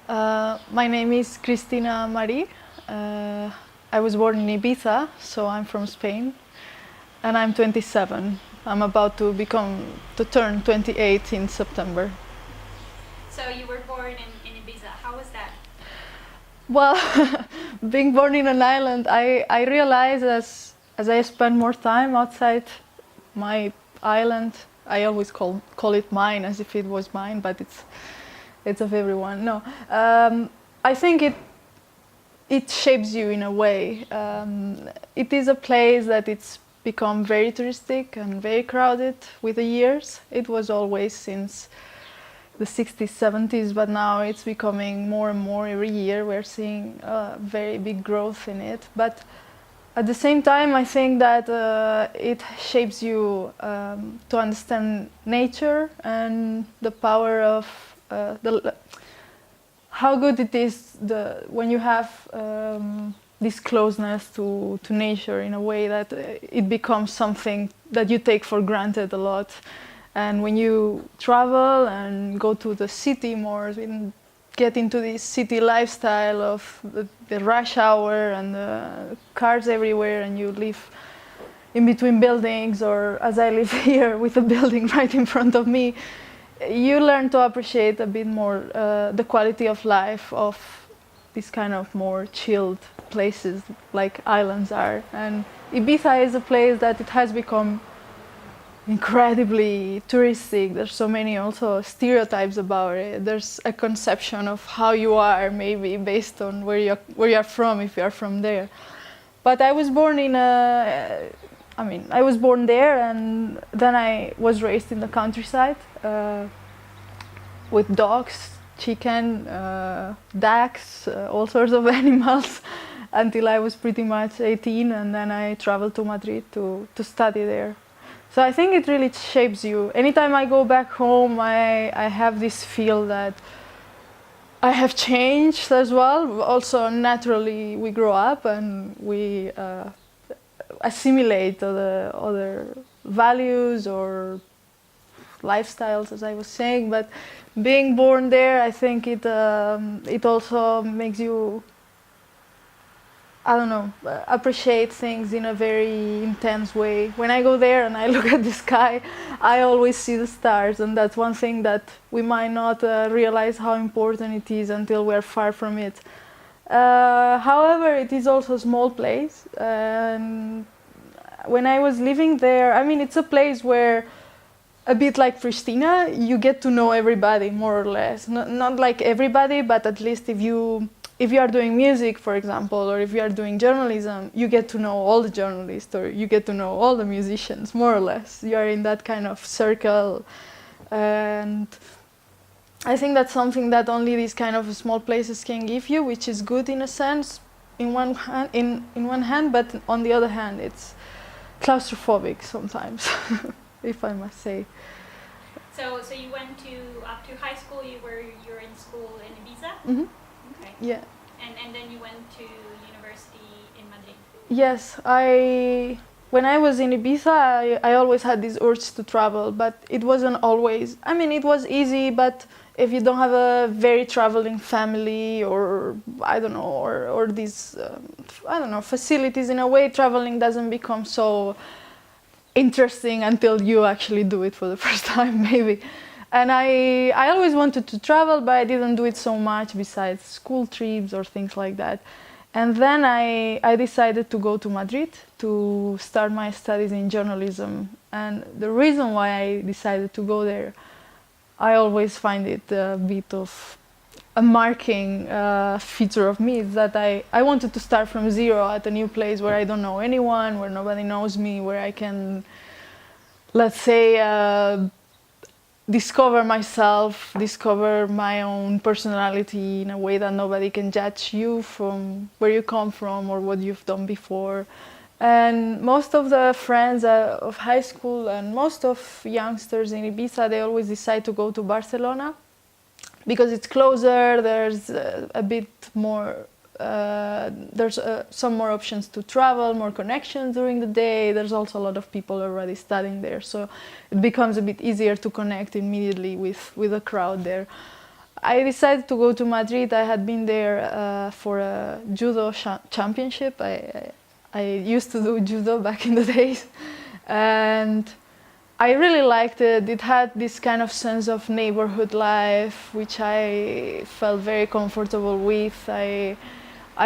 My name is Cristina Marí. I was born in Ibiza, so I'm from Spain, and I'm 27. I'm about to turn 28 in September. So you were born in Ibiza. How was that? Well, being born in an island, I realized as I spend more time outside my island, I always call it mine as if it was mine, but it's of everyone. No, I think it shapes you in a way. It is a place that it's become very touristic and very crowded with the years. It was always since the 60s, 70s, but now it's becoming more and more every year. We're seeing very big growth in it. But at the same time, I think that it shapes you to understand nature and the power of how good it is when you have this closeness to nature in a way that it becomes something that you take for granted a lot. And when you travel and go to the city more, and get into this city lifestyle of the rush hour and the cars everywhere, and you live in between buildings, or as I live here with a building right in front of me, you learn to appreciate a bit more the quality of life of these kind of more chilled places like islands are. And Ibiza is a place that it has become incredibly touristic. There's so many also stereotypes about it. There's a conception of how you are maybe based on where you're from, if you're from there. But I was born I was born there, and then I was raised in the countryside with dogs, chicken, ducks, all sorts of animals until I was pretty much 18, and then I traveled to Madrid to study there. So I think it really shapes you. Anytime I go back home, I have this feel that I have changed as well. Also, naturally, we grow up and we assimilate other values or lifestyles, as I was saying. But being born there, I think it also makes you, I don't know, appreciate things in a very intense way. When I go there and I look at the sky, I always see the stars, and that's one thing that we might not realize how important it is until we're far from it. However, it is also a small place, and when I was living there, I mean, it's a place where, a bit like Prishtina, you get to know everybody, more or less. Not like everybody, but at least if you are doing music, for example, or if you are doing journalism, you get to know all the journalists, or you get to know all the musicians, more or less. You are in that kind of circle, and I think that's something that only these kind of small places can give you, which is good in a sense, in one hand, but on the other hand, it's claustrophobic sometimes, if I must say. So you went up to high school. You were in school in Ibiza. Mm-hmm. Okay. Yeah. And then you went to university in Madrid. Yes, when I was in Ibiza, I always had this urge to travel, but it wasn't always. I mean, it was easy, but if you don't have a very traveling family, or I don't know, or these I don't know, facilities, in a way, traveling doesn't become so interesting until you actually do it for the first time, maybe. And I always wanted to travel, but I didn't do it so much besides school trips or things like that. And then I decided to go to Madrid to start my studies in journalism. And the reason why I decided to go there, I always find it a bit of a marking feature of me, is that I wanted to start from zero at a new place where I don't know anyone, where nobody knows me, where I can, let's say, discover myself, discover my own personality in a way that nobody can judge you from where you come from or what you've done before. And most of the friends of high school and most of youngsters in Ibiza, they always decide to go to Barcelona because it's closer, there's a bit more, there's some more options to travel, more connections during the day. There's also a lot of people already studying there, so it becomes a bit easier to connect immediately with the crowd there. I decided to go to Madrid. I had been there for a judo championship. I used to do judo back in the days, and I really liked it. It had this kind of sense of neighborhood life, which I felt very comfortable with. I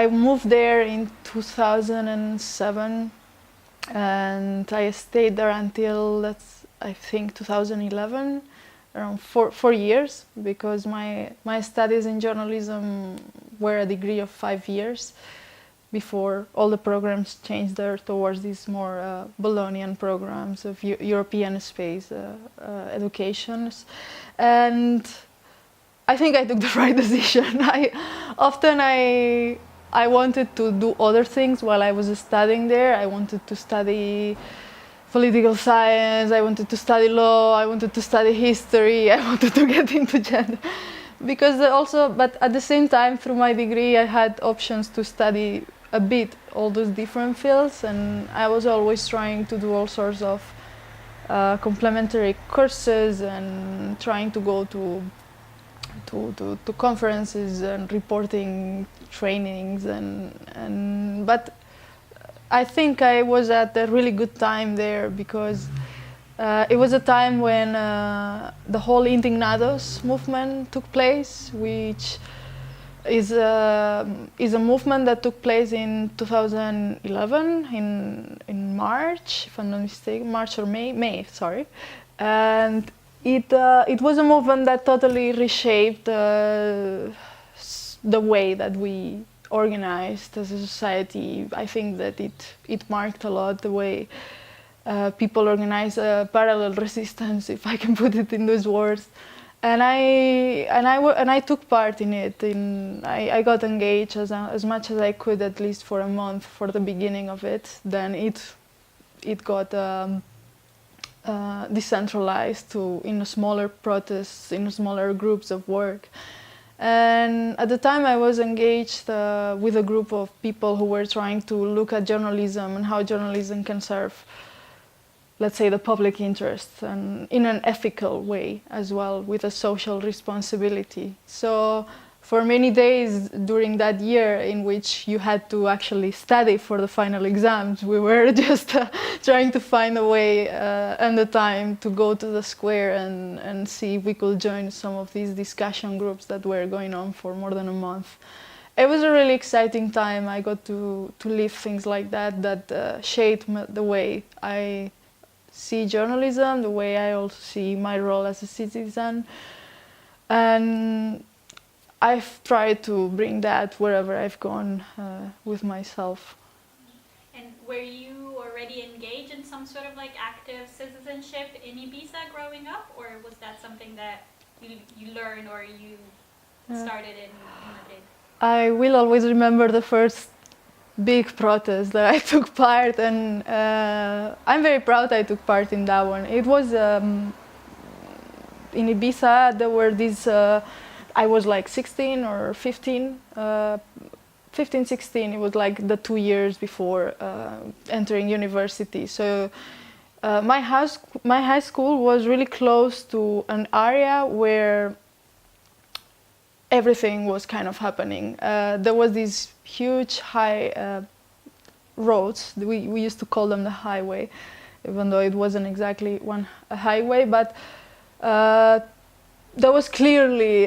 moved there in 2007, and I stayed there until, I think, 2011, around 4 years, because my studies in journalism were a degree of 5 years before all the programs changed there towards these more Bolognian programs of European space educations. And I think I took the right decision. I wanted to do other things while I was studying there. I wanted to study political science, I wanted to study law, I wanted to study history, I wanted to get into gender. But at the same time, through my degree, I had options to study a bit all those different fields, and I was always trying to do all sorts of complementary courses and trying to go to conferences and reporting trainings, but I think I was at a really good time there, because it was a time when the whole Indignados movement took place, which is a movement that took place in 2011 in March, if I'm not mistaken, March or May, sorry, and it was a movement that totally reshaped the way that we organized as a society. I think that it marked a lot the way people organize a parallel resistance, if I can put it in those words. And I took part in it. I got engaged as much as I could, at least for a month, for the beginning of it. Then it got decentralized in smaller protests, in smaller groups of work. And at the time I was engaged with a group of people who were trying to look at journalism and how journalism can serve, let's say, the public interest, and in an ethical way as well, with a social responsibility. So for many days during that year in which you had to actually study for the final exams, we were just trying to find a way and the time to go to the square and see if we could join some of these discussion groups that were going on for more than a month. It was a really exciting time. I got to live things like that shaped the way I see journalism, the way I also see my role as a citizen. And I've tried to bring that wherever I've gone with myself. And were you already engaged in some sort of like active citizenship in Ibiza growing up, or was that something that you learned or you started in Madrid? I will always remember the first big protest that I took part, and I'm very proud I took part in that one. It was in Ibiza. There were these, I was like 16 or 15, 15, 16. It was like the 2 years before entering university. So my high school was really close to an area where everything was kind of happening. There was these huge high roads. We used to call them the highway, even though it wasn't exactly a highway, but there was clearly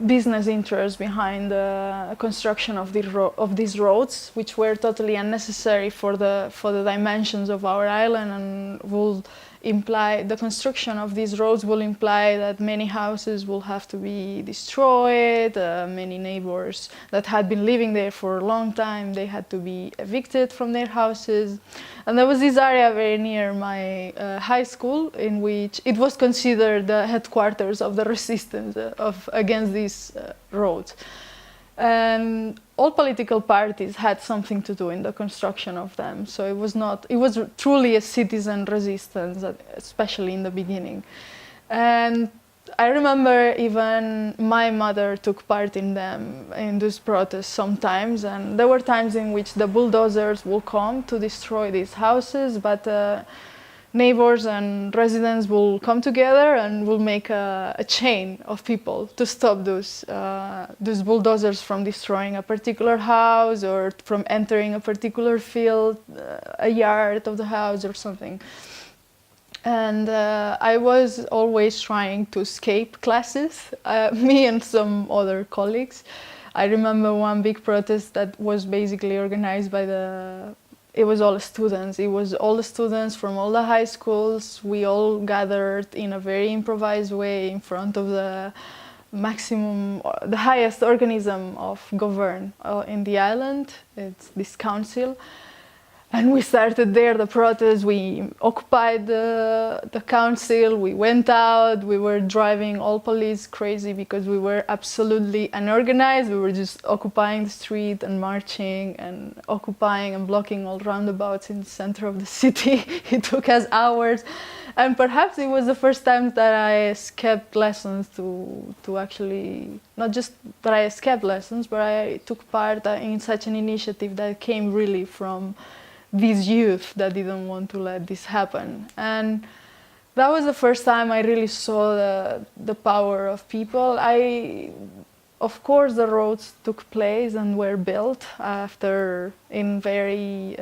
business interest behind the construction of these roads, which were totally unnecessary for the dimensions of our island, and will imply the construction of these roads will imply that many houses will have to be destroyed. Many neighbors that had been living there for a long time, they had to be evicted from their houses. And there was this area very near my high school in which it was considered the headquarters of the resistance against these roads. And all political parties had something to do in the construction of them. So it was truly a citizen resistance, especially in the beginning. And I remember even my mother took part in those protests sometimes, and there were times in which the bulldozers will come to destroy these houses, but neighbors and residents will come together and will make a chain of people to stop those bulldozers from destroying a particular house or from entering a particular field, a yard of the house or something. And I was always trying to escape classes, me and some other colleagues. I remember one big protest that was basically organized by it was all students. It was all the students from all the high schools. We all gathered in a very improvised way in front of the highest organism of govern in the island. It's this council. And we started there the protest. We occupied the council. We went out. We were driving all police crazy because we were absolutely unorganized. We were just occupying the street and marching and occupying and blocking all roundabouts in the center of the city. It took us hours. And perhaps it was the first time that I escaped lessons to actually, not just that I escaped lessons, but I took part in such an initiative that came really from these youth that didn't want to let this happen. And that was the first time I really saw the power of people. Of course, the roads took place and were built after, in very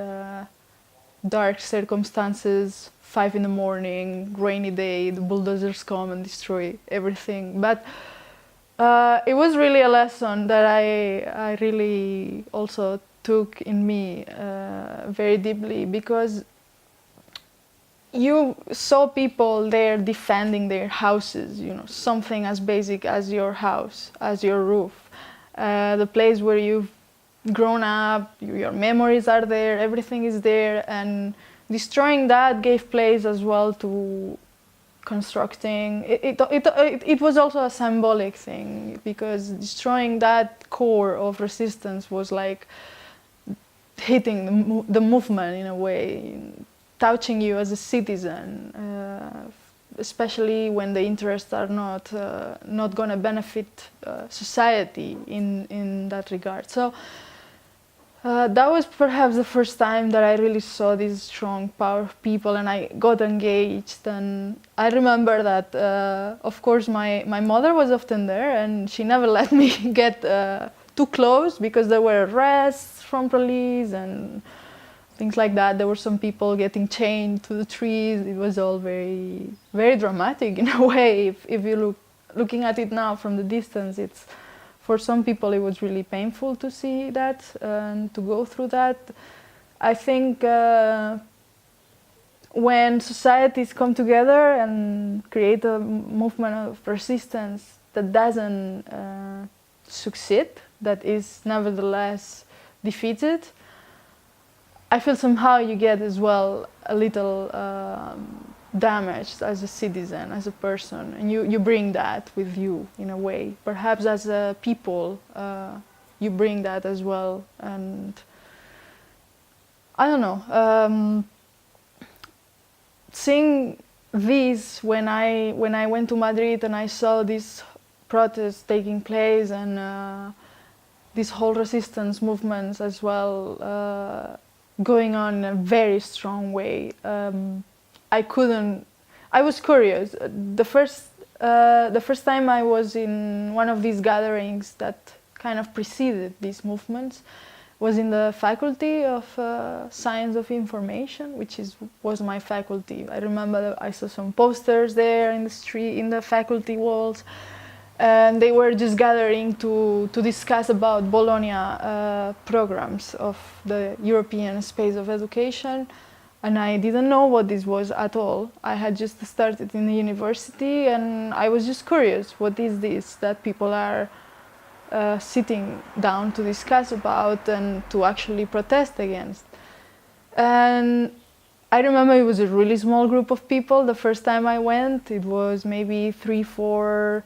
dark circumstances, 5 in the morning, rainy day, the bulldozers come and destroy everything. But it was really a lesson that I really also took in me very deeply, because you saw people there defending their houses, something as basic as your house, as your roof, the place where you've grown up, your memories are there, everything is there, and destroying that gave place as well to constructing. It was also a symbolic thing, because destroying that core of resistance was like hitting the movement in a way, touching you as a citizen, especially when the interests are not going to benefit society in that regard. So that was perhaps the first time that I really saw this strong power of people, and I got engaged. And I remember that, of course, my mother was often there, and she never let me get too close, because there were arrests from police and things like that. There were some people getting chained to the trees. It was all very, very dramatic in a way. If you looking at it now from the distance, for some people it was really painful to see that and to go through that. I think when societies come together and create a movement of resistance that doesn't succeed, that is nevertheless defeated, I feel somehow you get as well a little damaged as a citizen, as a person, and you bring that with you in a way. Perhaps as a people, you bring that as well. And I don't know, seeing this when I went to Madrid and I saw this protest taking place and this whole resistance movements as well going on in a very strong way. I was curious. The first time I was in one of these gatherings that kind of preceded these movements was in the Faculty of Science of Information, which was my faculty. I remember that I saw some posters there in the street, in the faculty walls, and they were just gathering to discuss about Bologna programs of the European space of education. And I didn't know what this was at all. I had just started in the university, and I was just curious, what is this that people are sitting down to discuss about and to actually protest against? And I remember it was a really small group of people. The first time I went, it was maybe 3-4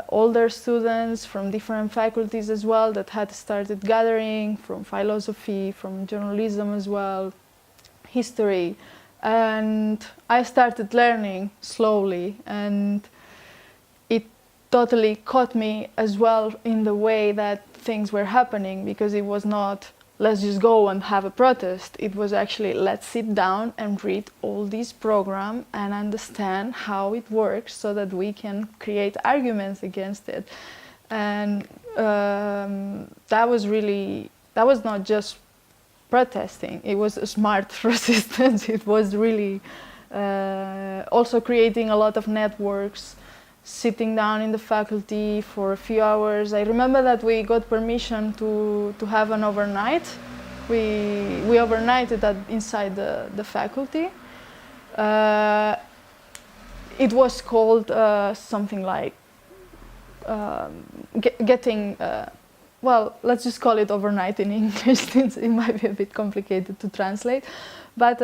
older students from different faculties as well that had started gathering, from philosophy, from journalism as well, history. And I started learning slowly, and it totally caught me as well in the way that things were happening, because it was not let's just go and have a protest. It was actually, let's sit down and read all this program and understand how it works so that we can create arguments against it. And that was not just protesting, it was a smart resistance. It was really also creating a lot of networks, sitting down in the faculty for a few hours. I remember that we got permission to have an overnight. We overnighted inside the faculty. It was called something like getting, well, let's just call it overnight in English, since it might be a bit complicated to translate. But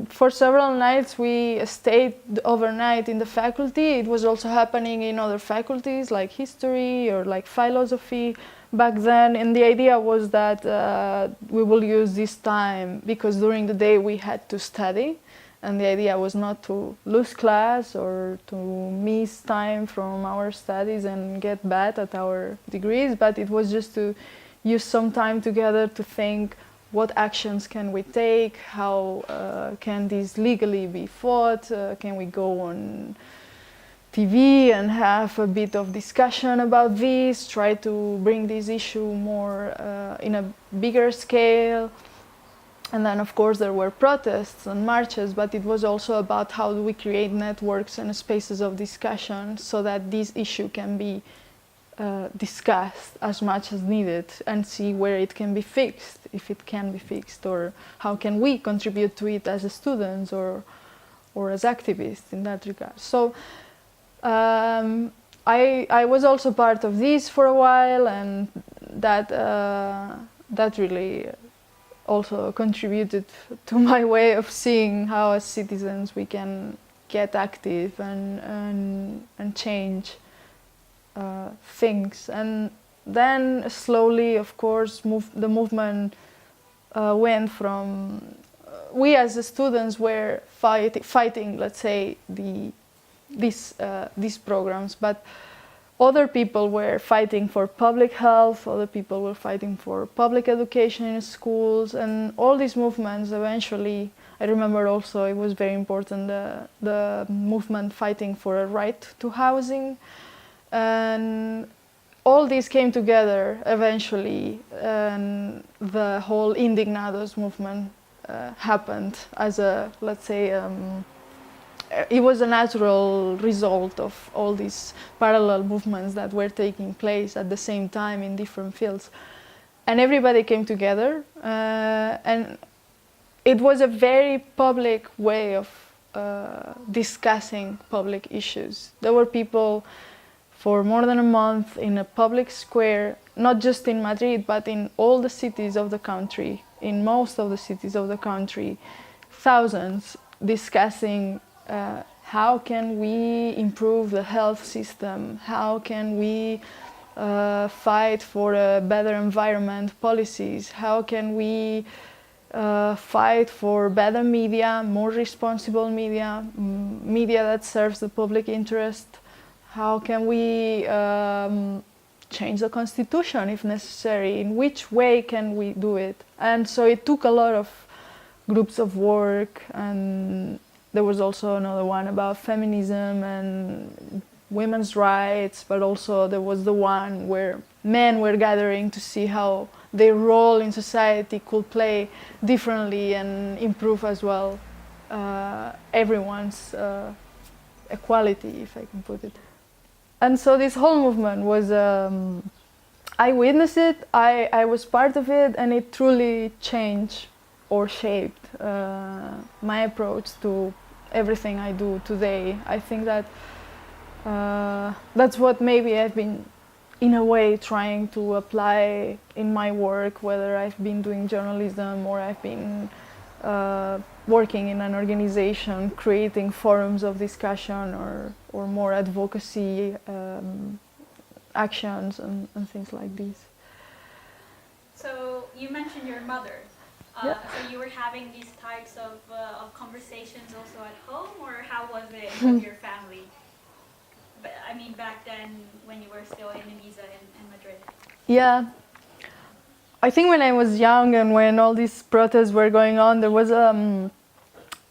for several nights we stayed overnight in the faculty. It was also happening in other faculties like history or like philosophy back then. And the idea was that we will use this time, because during the day we had to study. And the idea was not to lose class or to miss time from our studies and get bad at our degrees, but it was just to use some time together to think, what actions can we take? How can this legally be fought? Can we go on TV and have a bit of discussion about this? Try to bring this issue more in a bigger scale. And then, of course, there were protests and marches, but it was also about how do we create networks and spaces of discussion so that this issue can be discussed as much as needed and see where it can be fixed, if it can be fixed, or how can we contribute to it as students or as activists in that regard. So I was also part of this for a while, and that really also contributed to my way of seeing how as citizens we can get active and change things. And then slowly, of course, the movement went from, we as the students were fighting, let's say, these programs, but other people were fighting for public health, other people were fighting for public education in schools, and all these movements eventually, I remember also it was very important, the movement fighting for a right to housing, and all these came together eventually, and the whole Indignados movement happened as a, let's say, it was a natural result of all these parallel movements that were taking place at the same time in different fields. And everybody came together, and it was a very public way of discussing public issues. There were people for more than a month in a public square, not just in Madrid, but in all the cities of the country, in most of the cities of the country, thousands discussing how can we improve the health system, how can we fight for a better environment policies, how can we fight for better media, more responsible media, media that serves the public interest, how can we change the constitution if necessary, in which way can we do it. And so it took a lot of groups of work, and there was also another one about feminism and women's rights, but also there was the one where men were gathering to see how their role in society could play differently and improve as well everyone's equality, if I can put it. And so this whole movement was, I witnessed it, I was part of it, and it truly changed or shaped my approach to everything I do today. I think that that's what maybe I've been, in a way, trying to apply in my work, whether I've been doing journalism or I've been working in an organization, creating forums of discussion or more advocacy actions and things like this. So you mentioned your mother. Yeah. So you were having these types of conversations also at home, or how was it with your family? But, I mean, back then when you were still in Ibiza in Madrid. Yeah, I think when I was young and when all these protests were going on, there was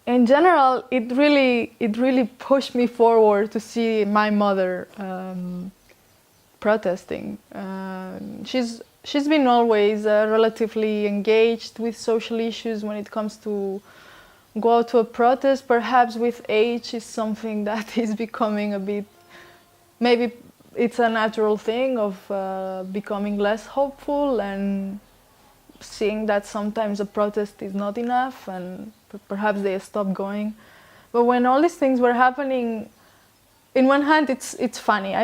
in general, it really pushed me forward to see my mother protesting. She's been always relatively engaged with social issues when it comes to go out to a protest. Perhaps with age is something that is becoming a bit, maybe it's a natural thing of becoming less hopeful and seeing that sometimes a protest is not enough and perhaps they stop going. But when all these things were happening, in one hand it's funny.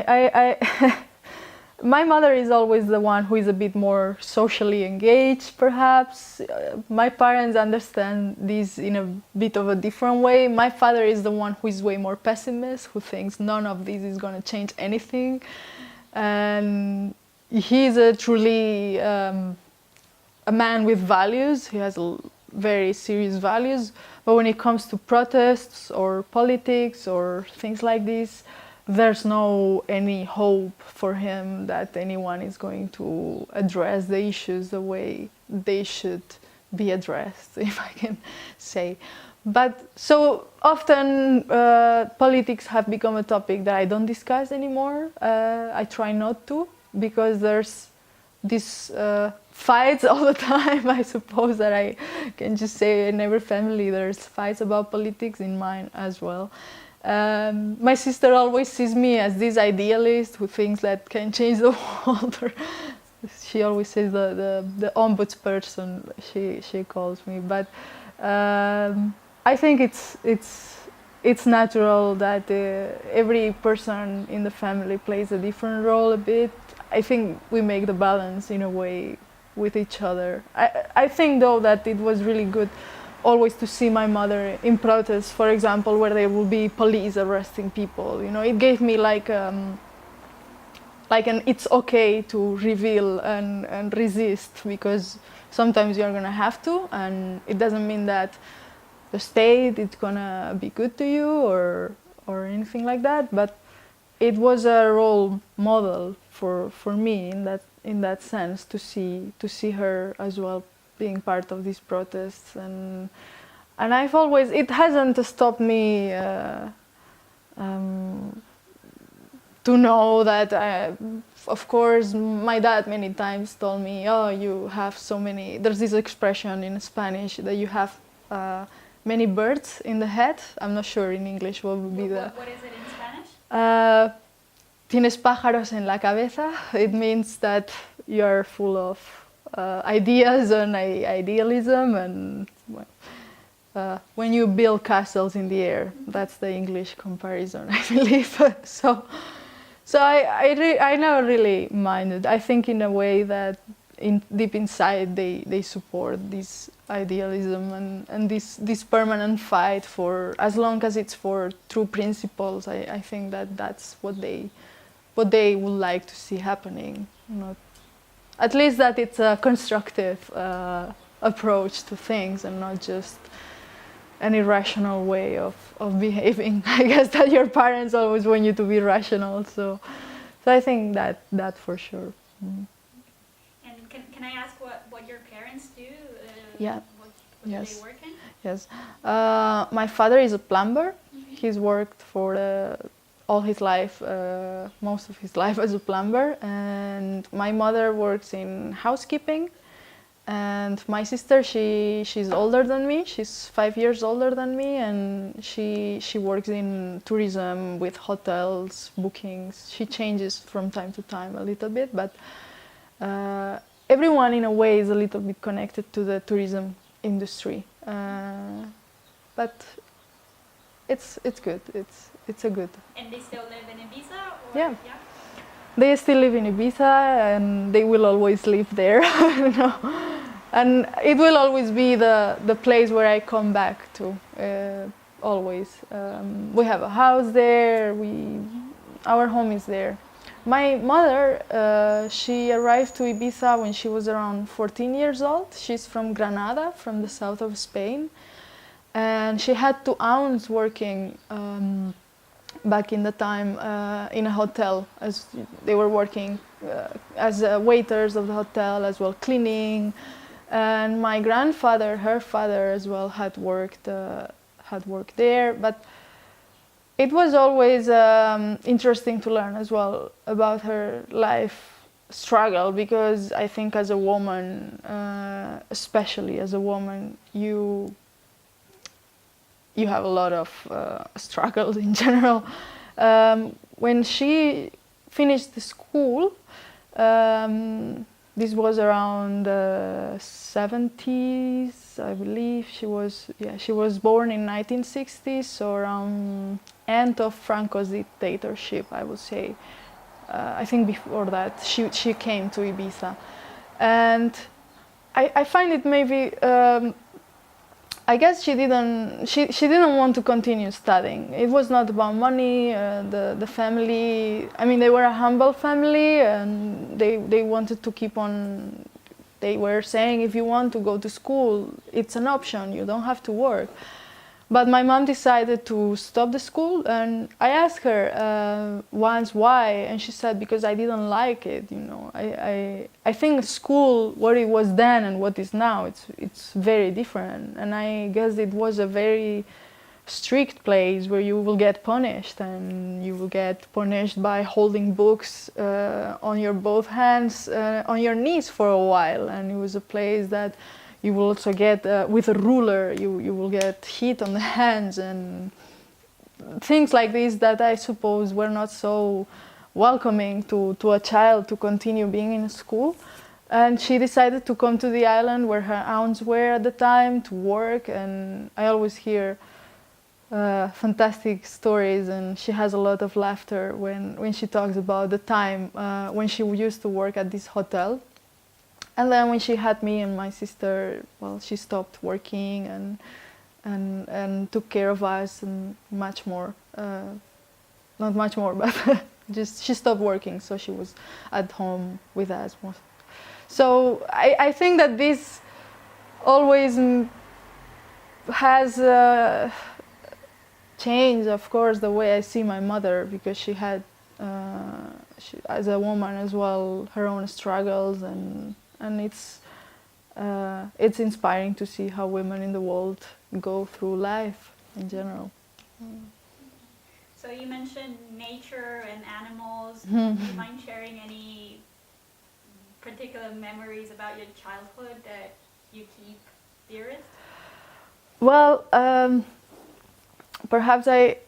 My mother is always the one who is a bit more socially engaged, perhaps. My parents understand this in a bit of a different way. My father is the one who is way more pessimist, who thinks none of this is going to change anything. And he's a truly a man with values. He has very serious values. But when it comes to protests or politics or things like this, there's no any hope for him that anyone is going to address the issues the way they should be addressed, if I can say. But so often politics have become a topic that I don't discuss anymore. I try not to, because there's these fights all the time. I suppose that I can just say in every family there's fights about politics, in mine as well. My sister always sees me as this idealist who thinks that can change the world. She always says the ombudsperson, she calls me. But I think it's natural that every person in the family plays a different role a bit. I think we make the balance in a way with each other. I think though that it was really good always to see my mother in protests, for example, where there will be police arresting people. You know, it gave me like an it's okay to reveal and resist, because sometimes you're gonna have to, and it doesn't mean that the state is gonna be good to you or anything like that. But it was a role model for me in that sense, to see her as well being part of these protests, and I've always, it hasn't stopped me to know that of course my dad many times told me, oh, you have so many, there's this expression in Spanish that you have many birds in the head. I'm not sure in English what would be what is it in Spanish? Tienes pájaros en la cabeza. It means that you're full of ideas and idealism, and when you build castles in the air, that's the English comparison, I believe. So I never really minded. I think in a way that deep inside they support this idealism and this permanent fight for, as long as it's for true principles. I think that's what they would like to see happening. Not, at least that it's a constructive approach to things and not just an irrational way of behaving. I guess that your parents always want you to be rational, so I think that for sure. Mm. And can I ask what your parents do? Yeah. What Yes. do they work in? Yes. My father is a plumber. Mm-hmm. He's worked for all his life, most of his life as a plumber, and my mother works in housekeeping. And my sister, she's older than me. She's 5 years older than me, and she works in tourism with hotels, bookings. She changes from time to time a little bit, but everyone in a way is a little bit connected to the tourism industry. But it's good. It's a good. And they still live in Ibiza? Or, yeah. They still live in Ibiza, and they will always live there. You know? And it will always be the place where I come back to, always. We have a house there, our home is there. My mother, she arrived to Ibiza when she was around 14 years old. She's from Granada, from the south of Spain. And she had 2 aunts working back in the time in a hotel, as they were working as waiters of the hotel, as well cleaning. And my grandfather, her father as well, had worked there. But it was always interesting to learn as well about her life struggle, because I think as a woman, especially as a woman, you have a lot of struggles in general. When she finished the school, this was around the 70s, I believe. She was born in 1960s, so around end of Franco's dictatorship, I would say. I think before that, she came to Ibiza, and I find it maybe. I guess she didn't want to continue studying. It was not about money. The family, I mean, they were a humble family, and they wanted to keep on. They were saying, if you want to go to school, it's an option. You don't have to work. But my mom decided to stop the school, and I asked her once why, and she said, because I didn't like it. You know, I think school, what it was then and what is now, it's very different. And I guess it was a very strict place where you will get punished, and you will get punished by holding books on your both hands, on your knees for a while. And it was a place that you will also get, with a ruler, you will get hit on the hands and things like this that I suppose were not so welcoming to a child to continue being in school. And she decided to come to the island where her aunts were at the time to work, and I always hear fantastic stories, and she has a lot of laughter when she talks about the time when she used to work at this hotel. And then when she had me and my sister, well, she stopped working and took care of us and much more. Not much more, but just she stopped working, so she was at home with us most. So I think that this always has changed, of course, the way I see my mother, because she had, as a woman as well, her own struggles, and it's inspiring to see how women in the world go through life in general. So you mentioned nature and animals. Do you mind sharing any particular memories about your childhood that you keep dearest? Well, perhaps I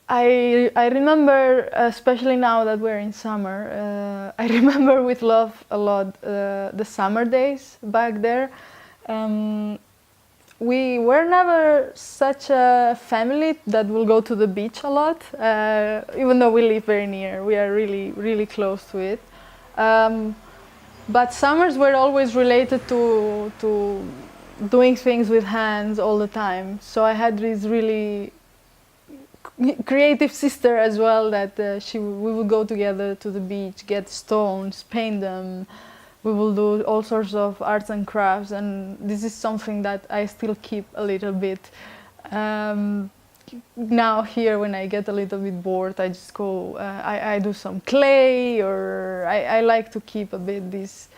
remember, especially now that we're in summer, I remember with love a lot the summer days back there. We were never such a family that will go to the beach a lot, even though we live very near. We are really, really close to it. But summers were always related to doing things with hands all the time. So I had this really creative sister as well, that we would go together to the beach, get stones, paint them. We will do all sorts of arts and crafts, and this is something that I still keep a little bit. Now here, when I get a little bit bored, I just go, I do some clay, or I like to keep a bit this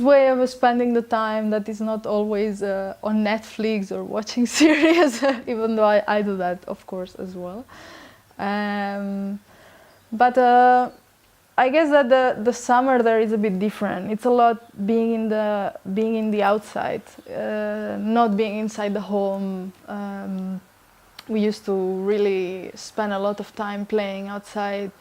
way of spending the time that is not always on Netflix or watching series, even though I do that, of course, as well. But I guess that the summer there is a bit different. It's a lot being in the outside, not being inside the home. We used to really spend a lot of time playing outside,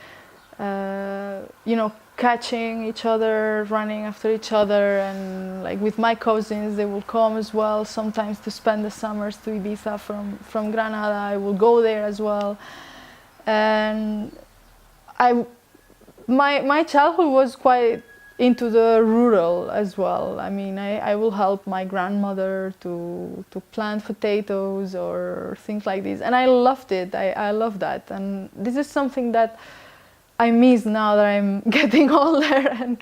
catching each other, running after each other, and like with my cousins, they will come as well sometimes to spend the summers to Ibiza from Granada. I will go there as well, and my childhood was quite into the rural as well. I mean, I will help my grandmother to plant potatoes or things like this, and I loved it. I love that, and this is something that I miss now that I'm getting older, and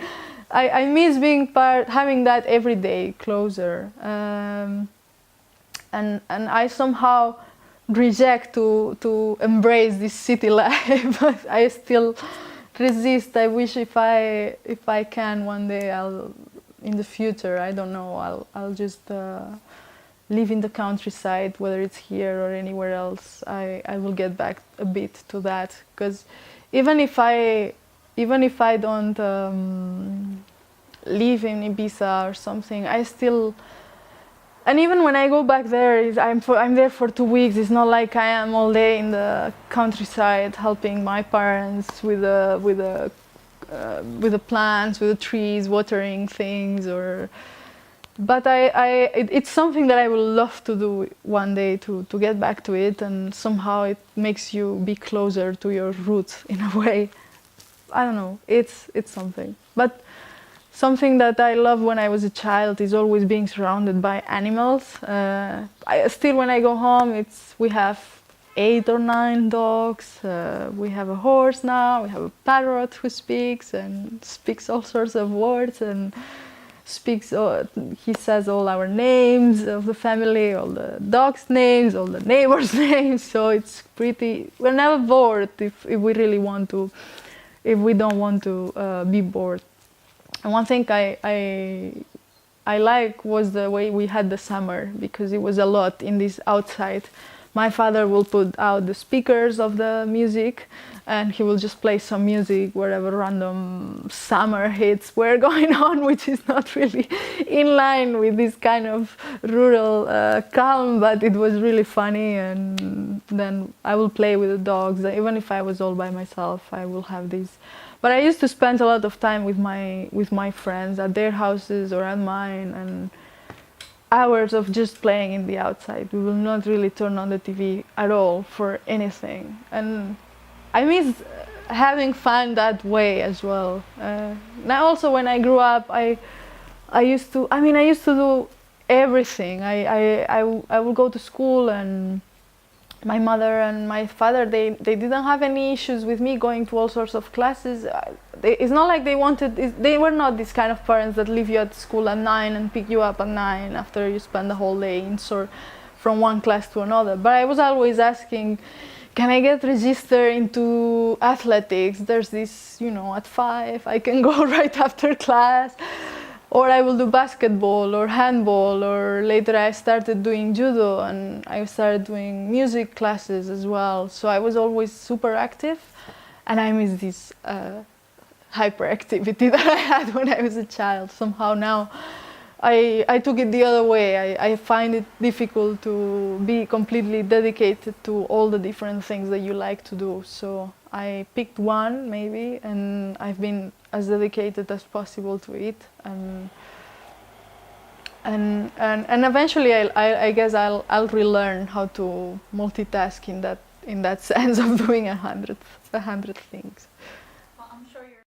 I miss being having that every day closer. And I somehow reject to embrace this city life, but I still resist. I wish if I can one day, in the future, I don't know, I'll just live in the countryside, whether it's here or anywhere else. I will get back a bit to that, because even if I don't live in Ibiza or something, I still. And even when I go back there, I'm there for 2 weeks. It's not like I am all day in the countryside helping my parents with the plants, with the trees, watering things. But it's something that I will love to do one day, to get back to it, and somehow it makes you be closer to your roots in a way. I don't know. It's something. But something that I loved when I was a child is always being surrounded by animals. Still, when I go home, we have 8 or 9 dogs. We have a horse now. We have a parrot who speaks all sorts of words and he says all our names of the family, all the dogs' names, all the neighbors' names. So it's pretty. We're never bored if we really want to. If we don't want to be bored. And one thing I like was the way we had the summer, because it was a lot in this outside. My father will put out the speakers of the music, and he will just play some music wherever random summer hits were going on, which is not really in line with this kind of rural calm, but it was really funny. And then I will play with the dogs. Even if I was all by myself, I will have these. But I used to spend a lot of time with my friends at their houses or at mine, and hours of just playing in the outside. We will not really turn on the TV at all for anything. And I miss having fun that way as well. Now also when I grew up, I used to do everything. I would go to school, and my mother and my father, they didn't have any issues with me going to all sorts of classes. It's not like they were not this kind of parents that leave you at school at 9 and pick you up at 9 after you spend the whole day from one class to another. But I was always asking, can I get registered into athletics? There's this, at 5, I can go right after class. Or I will do basketball or handball, or later I started doing judo, and I started doing music classes as well. So I was always super active, and I miss this hyperactivity that I had when I was a child. Somehow now I took it the other way. I find it difficult to be completely dedicated to all the different things that you like to do. So I picked one maybe, and I've been as dedicated as possible to it, and eventually I guess I'll relearn how to multitask in that sense of doing 100 things.